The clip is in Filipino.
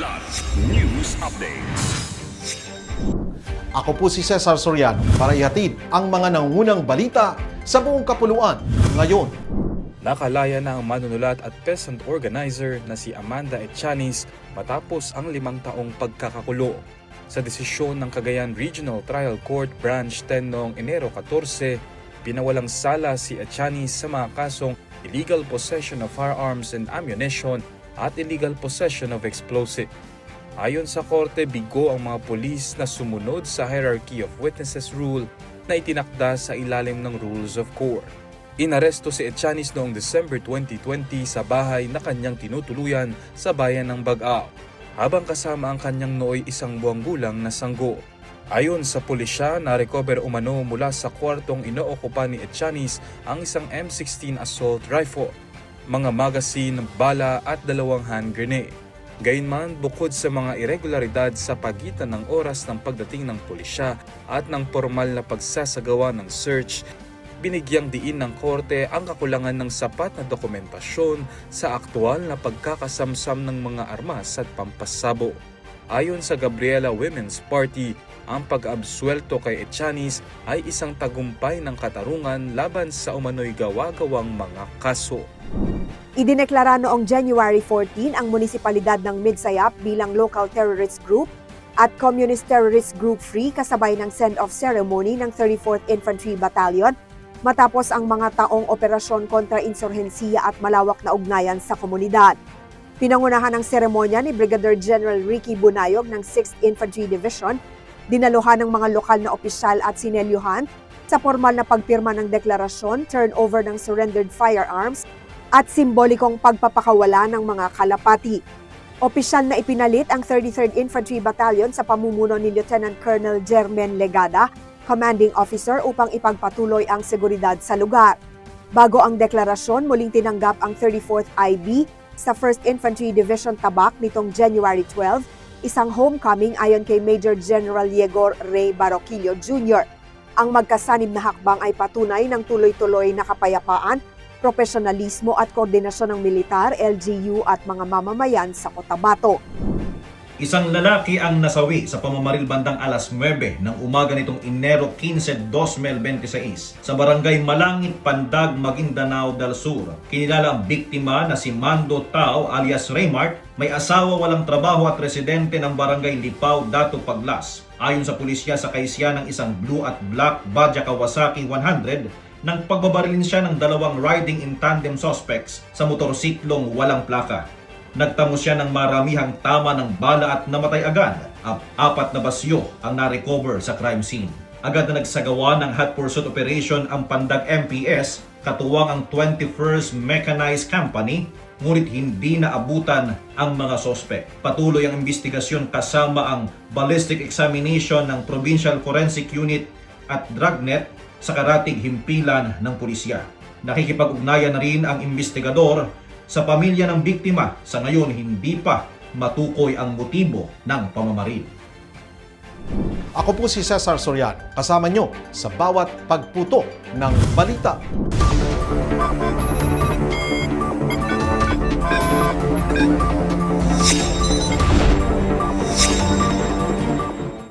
Ulat News Updates. Ako po si Cesar Soriano para ihatid ang mga nangungunang balita sa buong kapuluan ngayon. Nakalaya na ang manunulat at peasant organizer na si Amanda Etchanis matapos ang 5 taong pagkakakulong. Sa desisyon ng Cagayan Regional Trial Court Branch 10 noong Enero 14, pinawalang sala si Etchanis sa mga kasong illegal possession of firearms and ammunition at illegal possession of explosive. Ayon sa korte, bigo ang mga pulis na sumunod sa hierarchy of witnesses rule na itinakda sa ilalim ng rules of court. Inaresto si Etchanis noong December 2020 sa bahay na kanyang tinutuluyan sa bayan ng Bagao, habang kasama ang kanyang nooy 1 buwang gulang na sanggo. Ayon sa pulisya, na-recover umano mula sa kwartong inookupa ni Etchanis ang isang M16 assault rifle, mga magazine, bala at 2 hand grenade. Gayunman, bukod sa mga irregularidad sa pagitan ng oras ng pagdating ng pulisya at ng formal na pagsasagawa ng search, binigyang diin ng korte ang kakulangan ng sapat na dokumentasyon sa aktual na pagkakasamsam ng mga armas at pampasabo. Ayon sa Gabriela Women's Party, ang pag-absuelto kay Etchanis ay isang tagumpay ng katarungan laban sa umano'y gawa-gawang mga kaso. Idineklara noong January 14 ang munisipalidad ng Midsayap bilang local terrorist group at communist terrorist group free kasabay ng send-off ceremony ng 34th Infantry Battalion matapos ang mga taong operasyon kontra insurhensiya at malawak na ugnayan sa komunidad. Pinangunahan ng seremonya ni Brigadier General Ricky Bunayog ng 6th Infantry Division, dinaluhan ng mga lokal na opisyal at sinelyuhan sa formal na pagpirma ng deklarasyon, turnover ng surrendered firearms, at simbolikong pagpapakawala ng mga kalapati. Opisyal na ipinalit ang 33rd Infantry Battalion sa pamumuno ni Lieutenant Colonel Jermen Legada, Commanding Officer, upang ipagpatuloy ang seguridad sa lugar. Bago ang deklarasyon, muling tinanggap ang 34th IB sa 1st Infantry Division Tabak nitong January 12, isang homecoming ayon kay Major General Yegor Ray Baroquillo Jr. Ang magkasanib na hakbang ay patunay ng tuloy-tuloy na kapayapaan, profesionalismo at koordinasyon ng militar, LGU at mga mamamayan sa Cotabato. Isang lalaki ang nasawi sa pamamaril bandang alas 9 ng umaga nitong Enero 15, 2026 sa barangay Malangit, Pandag, Maguindanao del Sur. Kinilala ang biktima na si Mando Tao alias Raymart, may asawa, walang trabaho at residente ng barangay Lipaw, Dato Paglas. Ayon sa pulisya, sakay siya ng isang blue at black Badja Kawasaki 100 nang pagbabarilin siya ng 2 riding in tandem suspects sa motorsiklong walang plaka. Nagtamo siya ng maramihang tama ng bala at namatay agad. 4 na basyo ang na-recover sa crime scene. Agad na nagsagawa ng hot pursuit operation ang Pandag MPS, katuwang ang 21st Mechanized Company, ngunit hindi naabutan ang mga sospek. Patuloy ang investigasyon kasama ang ballistic examination ng Provincial Forensic Unit at Dragnet sa karatig himpilan ng pulisya. Nakikipag-ugnayan na rin ang investigador sa pamilya ng biktima. Sa ngayon, hindi pa matukoy ang motibo ng pamamaril. Ako po si Cesar Soriano, kasama nyo sa bawat pagputo ng balita.